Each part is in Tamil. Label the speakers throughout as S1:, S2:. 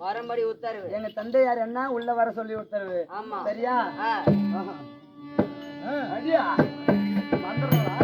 S1: வரம்படி உத்தரவு.
S2: எங்க தந்தையார் என்ன உள்ள வர சொல்லி உத்தரவு.
S1: ஆமா
S2: சரியா? அடியா வந்துடுறா.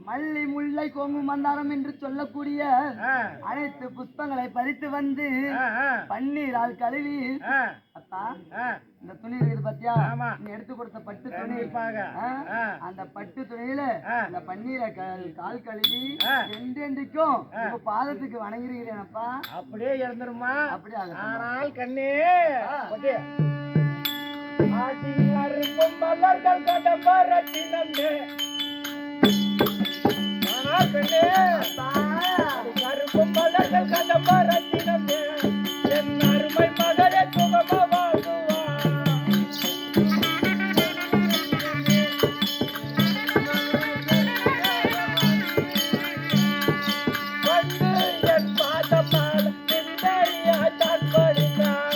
S2: மல்லி முல்லை கோங்கு மந்தாரம் என்று சொல்லக்கூடிய அனைத்து புஷ்பங்களை பறித்து வந்து பன்னீரால் கழுவி அப்பா இந்த துணி இருக்குது பத்தியா நீ எடுத்து கொடுத்த பட்டு துணி அந்த பட்டு துணியில இந்த பன்னீரை கால் கழுவி என்றென்றைக்கும் உங்க பாதத்துக்கு வணங்கிருக்கிறேனப்பா.
S3: அப்படியே இறந்துருமா?
S2: அப்படியே.
S3: ஆனால் கண்ணே மலர்கள் கடம்பரத்தினே கருப்பும் மலர்கள் கடம்பரத்தினே என் அருமை மகளே சுகமா வாழ்வா. வந்து என் பாதமால் பின்னடியா தான் படித்தான்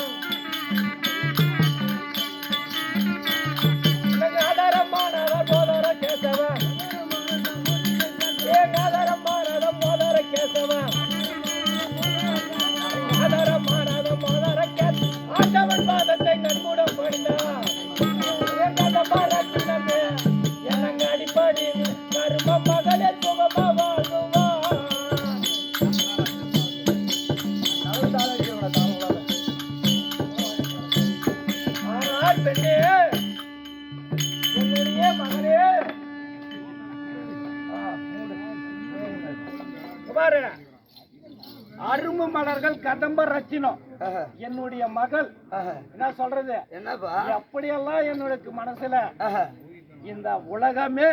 S3: ஆண்டவன் பாதத்தை கண்கூடம் படித்தான் எனக்கு அடிப்படி கரும மகளே சுகமா வாழ்வா. ஆனால் பெண்ணே என்னுடைய மகளே அரும்பு மலர்கள் கதம்ப ரச்சினம் என்னுடைய மகள் என்ன சொல்றது
S2: என்னப்பா
S3: அப்படியெல்லாம் என்னுடைய மனசுல இந்த உலகமே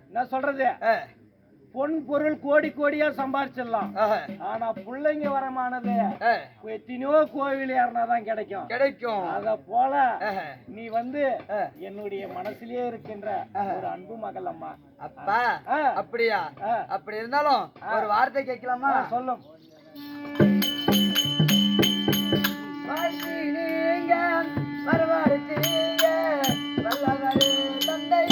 S3: என்ன சொல்றது பொன் பொருள் கோடி கோடியா சம்பாதிச்சிடலாம். ஆனா பிள்ளைங்க வரமானது எத்தனையோ கோவில் ஏறினாதான் கிடைக்கும். அத போல நீ வந்து என்னுடைய மனசுலயே இருக்கின்ற ஒரு அன்பு மகள் அம்மா.
S2: அப்பா அப்படியா? அப்படி இருந்தாலும் ஒரு வார்த்தை கேட்கலாமா?
S3: சொல்லும்.
S2: தந்தை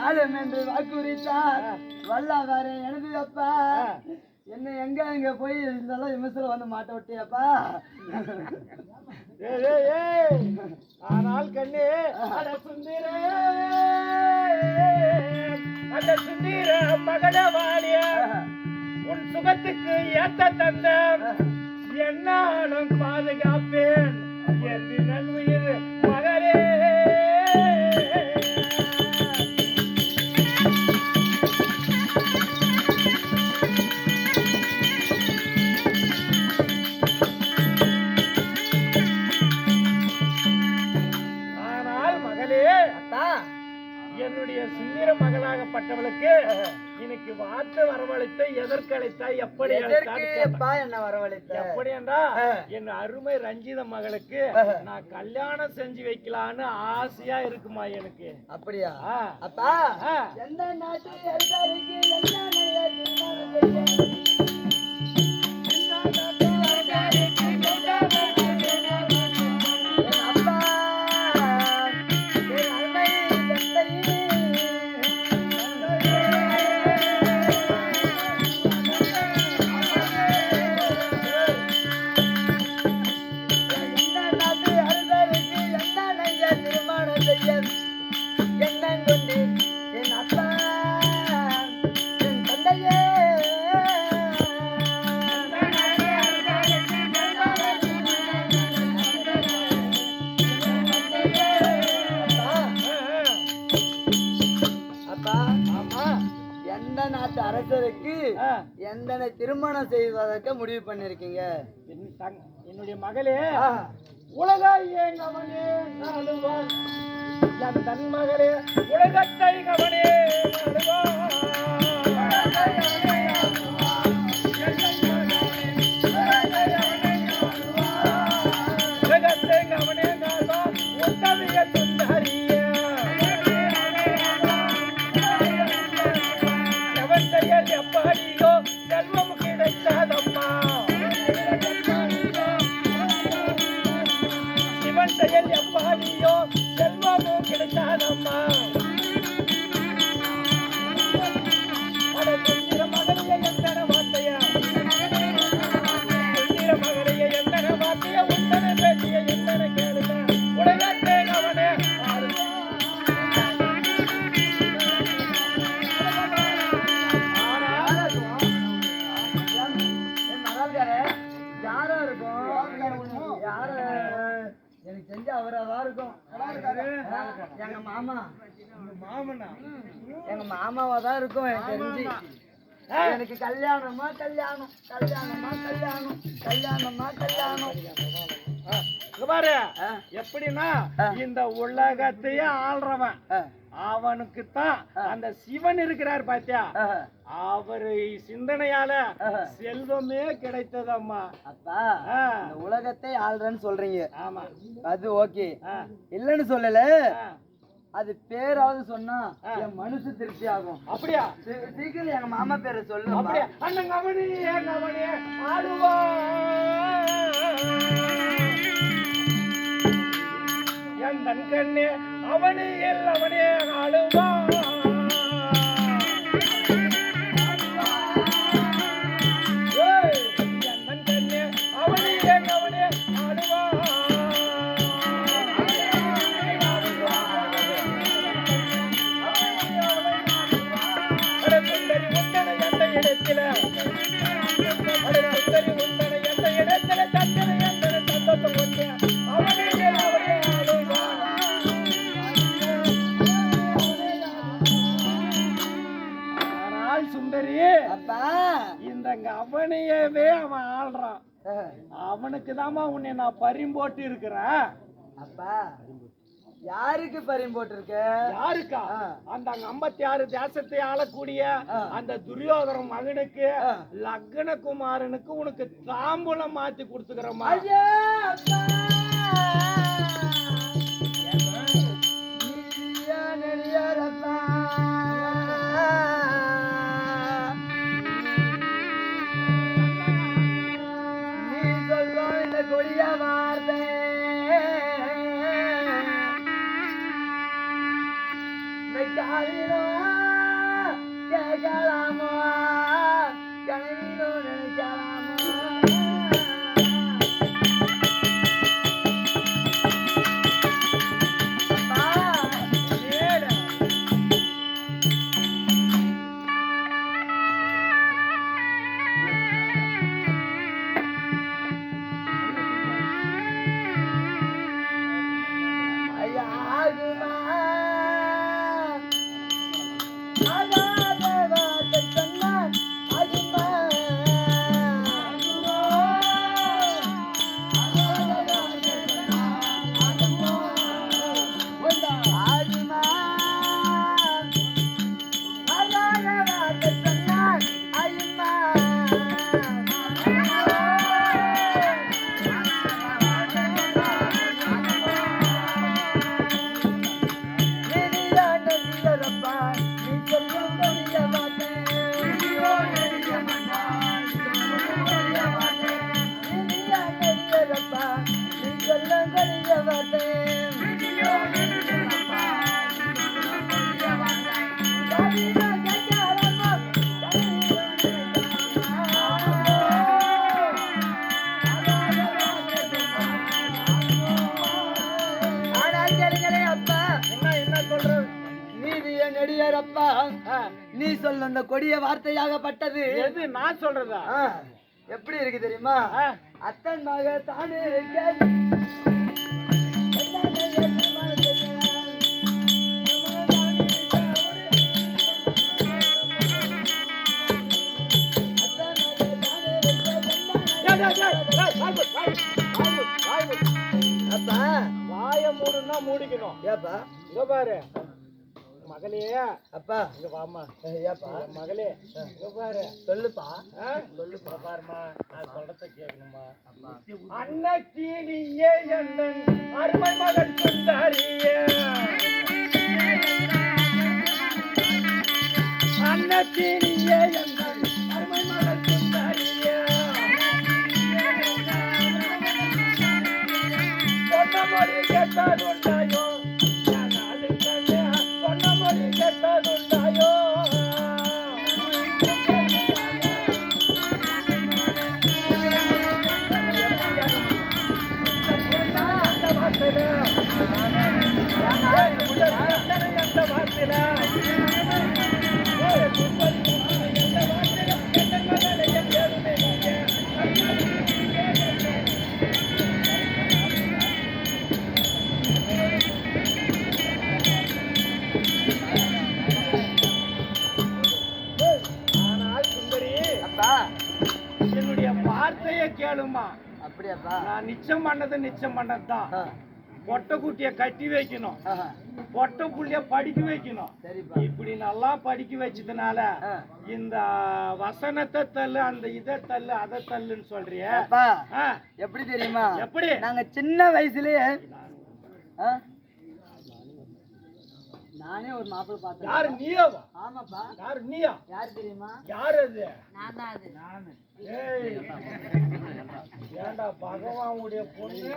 S2: வாழும் என்று வாக்குறுத்தார் வல்லாதாரே எனது அப்பா என்ன எங்க போய் இருந்தாலும் விமர்சனம் வந்து மாட்ட விட்டியாப்பா
S3: ஆனால் கண்ணே அட சுந்தர மகளவாடிய உன் சுகத்துக்கு ஏத்த தந்த என்னாலும் பாதுகாப்பேன் என் நன்மையில் மகளே. என்னுடைய சுந்தர மகளாகப்பட்டவளுக்கு இன்னைக்கு வார்த்தை வரவழைத்த எதற்கழைத்தா எப்படி
S2: என்ன வரவழைத்த
S3: எப்படி என்றா என் அருமை ரஞ்சித மகளுக்கு நான் கல்யாணம் செஞ்சு வைக்கலான்னு ஆசையா இருக்குமா எனக்கு.
S2: அப்படியா அப்பா எந்த நாட்டு அரசருக்கு எந்தனை திருமணம் செய்வதற்கு முடிவு பண்ணிருக்கீங்க?
S3: என்னுடைய மகளே உலகாயே கவனே என் தன் மகளே உலகத்தை கவனே உலகத்தை கவனே உத்தமிக சுந்தரிய செயல் எப்படியோ செல்வம் கிடைக்காதம்மா சிவன் செயல் எப்படியோ செல்வமும் கிடைக்காதம்மா சுந்தர மகளைய எந்தன வார்த்தைய சுந்தர மகளைய எந்தன வார்த்தைய உந்தன பேசிய எந்தன கேளுங்க உலகத்தை அவனே
S2: எனக்கு தெரிஞ்ச அவராதான் இருக்கும். எங்க மாமாவா தான் இருக்கும் எனக்கு தெரிஞ்சு. எனக்கு கல்யாணமா கல்யாணம் கல்யாணமா கல்யாணம் கல்யாணமா கல்யாணம்.
S3: பாரு எப்படின்னா இந்த உலகத்தையே ஆள்றவன் அவனுக்கு தான் அந்த சிவன் இருக்கிறார் பாத்தியா, அவரு சிந்தனையால செல்வமே கிடைத்ததம்மா.
S2: அப்பா உலகத்தை ஆள்றன்னு சொல்றீங்க.
S3: ஆமா
S2: அது ஓகே, இல்லன்னு சொல்லல. அது பேராவது சொன்னா என் மனசு திருப்தி ஆகும்.
S3: அப்படியா?
S2: சீக்கிரம் எங்க மாமா பேரை சொல்லு.
S3: அப்படியா? அண்ணன் கவனியே ஆடுவா என் தன் கண்ணே அவனே ஆளுவா அவனையவே அவன் ஆள்றான். அவனுக்கு தாமா உன்னை நான் பரிம்போட்டு இருக்கிறேன்.
S2: அப்பா யாருக்கு பரிம்போட்டு இருக்க?
S3: யாருக்கா? அந்த 56 தேசத்தை ஆளக்கூடிய அந்த துரியோதன மகனுக்கு லக்னகுமாரனுக்கு உனக்கு தாம்பூலம் மாத்தி கொடுத்துக்கிறோமா.
S2: கொடிய வார்த்தை காலினோ கொடிய வார்த்தை நெடியாரப்பா நீ சொல்ல அந்த கொடிய வார்த்தையாகப்பட்டது
S3: எது நான் சொல்றதா
S2: எப்படி இருக்கு தெரியுமா அத்தன் மக தானே அப்பா
S3: வாய மூடுனா மூடிக்கணும்
S2: ஏப்பா
S3: இங்க பாரு மகளே
S2: அப்பா
S3: இங்க வாமா
S2: ஏப்பா
S3: மகளே இங்க பாரு
S2: சொல்லுப்பா
S3: சொல்லுப்பா பாருமா நான் சொல்றத கேட்கணுமா அன்னைக்கு நீயே எண்ணன் அருமை மகன் சுந்தரியே அன்னைக்கு நீயே எண்ணன் அருமை மகன் சுந்தரியே சொன்ன மொழி கேட்டதுண்டாயோ சொன்ன மொழி கேட்டதுண்டாயோ என்னுடைய வார்த்தையை கேளுமா
S2: அப்படியாப்பா
S3: நான் நிச்சயம் பண்ணதுதான் பொட்டை குட்டிய கட்டி வைக்கணும் பொட்டை புள்ளிய படிக்க வைக்கணும் இப்படி நல்லா படிக்க வச்சதுனால இந்த வசனத்தை தள்ளு அந்த இதை தள்ளு அதை தள்ளுன்னு சொல்றிய
S2: எப்படி தெரியுமா
S3: எப்படி
S2: நாங்க சின்ன வயசுலயே நானே ஒரு மாப்பிள்ளை பார்த்தேன்
S3: யாரு நீயாவா
S2: ஆமாப்பா
S3: யாரு நீயா
S2: யாரு தெரியுமா
S3: யாரு அது
S2: நான் தான் அது நானு
S3: ஏண்டா பகவானுடைய பொண்ணு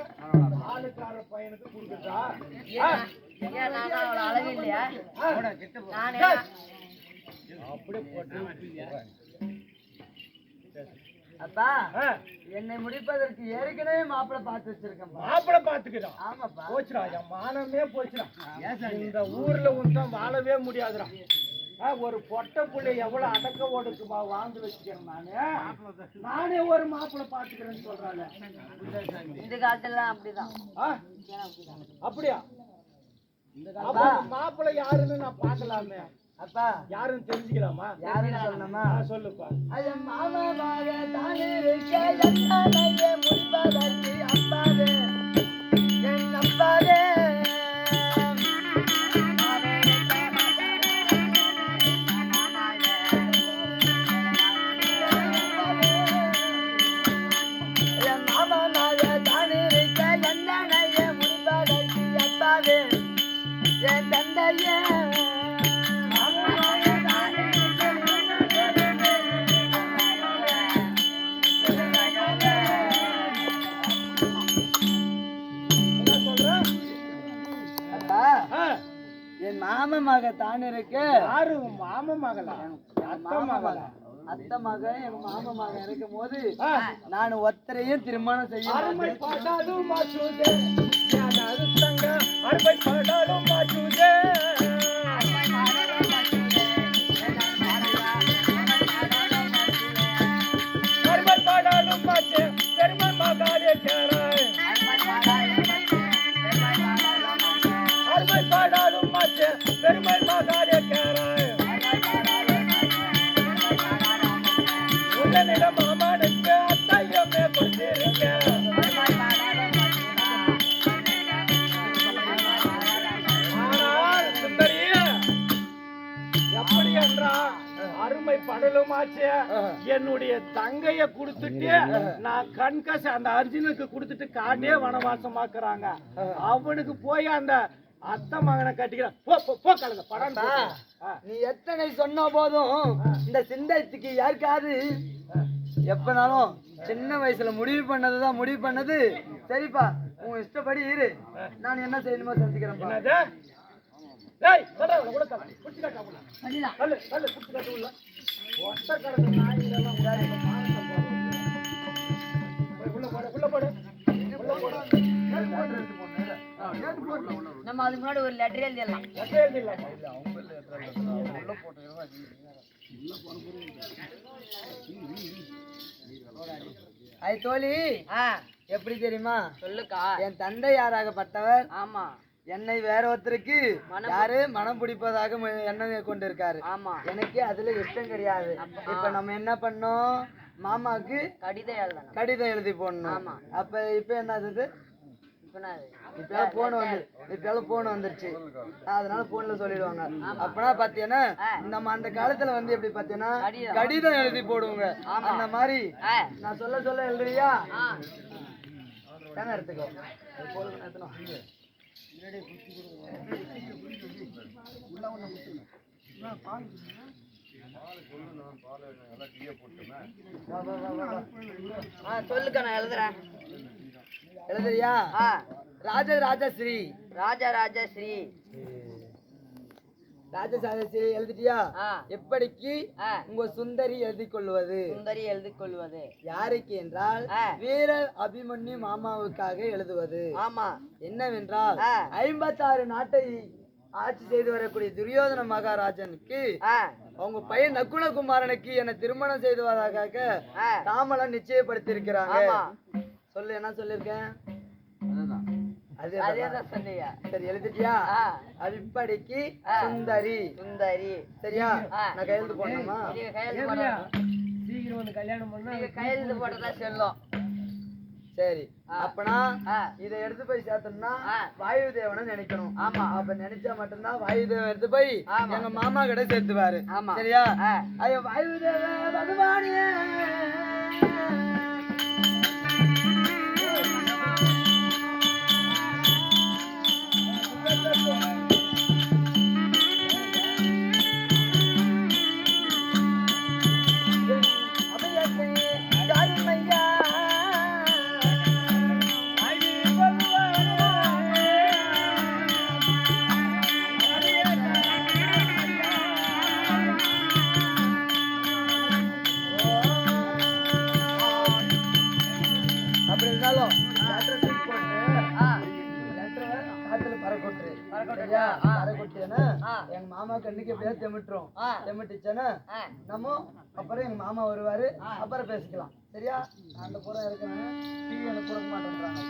S3: ஆளுக்கார பையனுக்கு கொடுக்குறா
S2: நான் அவளை அழகு இல்லையா நானே
S3: அப்படியே போட்டு
S2: அப்பா என்னை முடிப்பதற்கு ஏற்கனவே மாப்பிள்ளை பார்த்து வச்சிருக்கேன்
S3: மாப்பிள்ளை பாத்துக்கிறான்
S2: ஆமாப்பா
S3: போச்சுடா என் மானமே போச்சுடா இந்த ஊர்ல உன்தான் வாழவே முடியாதுடா ஒரு பொட்டை புள்ளை எவ்வளவு அடக்க ஒடுக்குமா வாழ்ந்து வச்சுக்கிறேன் நானே ஒரு மாப்பிள்ளை பாத்துக்கிறேன்னு சொல்றாங்க
S2: இந்த காலத்துல அப்படிதான்
S3: அப்படியா மாப்பிள்ளை யாருன்னு நான் பாக்கலாமே
S2: அப்பா
S3: யாருன்னு தெரிஞ்சுக்கலாமா
S2: யாருன்னு சொல்லணுமா
S3: சொல்லுப்பா
S2: ஐயன் மாமாவாக தானே இருக்க என்னாலே முடிப்பதற்கு அப்பாவே என் அப்பாவே என் மாமாவாக தானே இருக்க என்னாலே முடிப்பதற்கு அப்பாவே என் தந்தையே என் மாம மக தான் இருக்கு
S3: யாரு மாம மகளா
S2: அத்தை மக என் மாம மக இருக்கும் போது நான் ஒத்தரையும் திருமணம் செய்ய
S3: பெருமை மகாடே உடனிடம் மாமனுக்கு அத்தையமே கொடுத்திருக்கேன் ஆனால் சுந்தரி எப்படி என்றால் அருமை படலுமாச்சு என்னுடைய தங்கைய கொடுத்துட்டு நான் கண்கச அந்த அர்ஜுனுக்கு கொடுத்துட்டு காட்டே வனவாசமாக்குறாங்க அவனுக்கு போய் அந்த அத்தை மகனை கட்டிக்கிறான் படம்
S2: நீ எத்தனை சொன்ன போதும் இந்த சிந்தைக்கு யாருக்காது எப்பனாலும் சின்ன வயசுல முடிவு பண்ணது சரிப்பா உன் இஷ்டப்படி இரு, நான் என்ன செய்யணுமோ செஞ்சுக்கிறேன்.
S3: என்னது? டேய், சொல்றா, உள்ள காட்டு. புடிச்சு காட்டு உள்ள.
S2: பண்ணிடலாம்.
S3: கல்லு, கல்லு புடிச்சு காட்டு உள்ள. ஒட்ட கடந்த நாய்களெல்லாம் உண்டாடி மானத்தை போடுது. போய் உள்ள போடு, உள்ள போடு. உள்ள போடு.
S1: நம்ம அதுக்கு முன்னாடி ஒரு லெட்டர் எழுதிடலாம்.
S3: லெட்டர் எழுதிடலாம்.
S2: உள்ள போட்டு ஐ தோழி, எப்படி தெரியுமா?
S1: சொல்லுக்கா.
S2: என் தந்தை யாராகப்பட்டவர்
S1: ஆமா
S2: என்னை வேற ஒருத்தருக்கு யாரு மனம் பிடிப்பதாக எண்ணம் கொண்டிருக்காரு.
S1: ஆமா,
S2: எனக்கு அதுல இஷ்டம் கிடையாது. இப்ப நம்ம என்ன பண்ணோம்? மாமாக்கு
S1: கடிதம் எழுதணும்.
S2: கடிதம் எழுதி போடணும்.
S1: ஆமா.
S2: அப்ப இப்ப என்னது? இப்ப போன் வந்துருச்சு, அதனால போன்ல சொல்லிடுவாங்க. அப்பனா பாத்தீங்கன்னா நம்ம அந்த காலத்துல வந்து எப்படி பாத்தீங்கன்னா கடிதம் எழுதி போடுவோங்க. அந்த மாதிரி நான் சொல்ல சொல்ல எழுதுறியா? எடுத்துக்கோ.
S1: சொல்லுக்கா, நான் எழுதுறேன்.
S2: எழுதுறியா? ராஜராஜஸ்ரீ.
S1: ராஜராஜஸ்ரீ.
S2: ராஜராஜஸ்ரீ எழுதிட்டியா? எப்படிக்கு உங்க சுந்தரி எழுதி கொள்வது?
S1: சுந்தரி எழுதி கொள்வது
S2: யாருக்கு என்றால் வீரர் அபிமன்யு மாமாவுக்காக எழுதுவது.
S1: ஆமா.
S2: என்னவென்றால் 56 நாட்டை ஆட்சி செய்து வரக்கூடிய துரியோதன மகாராஜனுக்கு அவங்க பையன் நக்குலகுமாரனுக்கு என்ன திருமணம் செய்துவதாக தாமலம் நிச்சயப்படுத்தியிருக்கிறாங்க. சொல்லு, என்ன சொல்லிருக்கேன்?
S1: அதேதான் சொன்னியா?
S2: சரி, எழுதிட்டியா? அது இப்படிக்கு சுந்தரி.
S1: சுந்தரி.
S2: சரியா? நான் கையெழுத்து போடணுமா?
S3: சீக்கிரம் வந்து கல்யாணம் பண்ணா
S1: கையெழுத்து போட்டதா சொல்லும்.
S2: சரி, அப்பனா இதை எடுத்து போய் சேர்த்தோம்னா வாயு தேவனை நினைக்கணும்.
S1: ஆமா.
S2: அப்ப நினைச்சா மட்டும்தான் வாயு தேவன் எடுத்து போய் எங்க மாமா கிட்ட சேர்த்துவாரு. சரியா? ஐயோ வாயு தேவ பகவானே, அப்படி இருந்தாலும் எங்க மாமா கண்ணுக்கு எப்படியாவது தெமிட்டுரும். தெமிட்டுச்சேன்னா நம்ம அப்புறம் எங்க மாமா வருவாரு, அப்புறம் பேசிக்கலாம். சரியா? அந்த புறம் இருக்கிறாங்க, டிவி எனக்கு கொடுக்க மாட்டேன்றாங்க.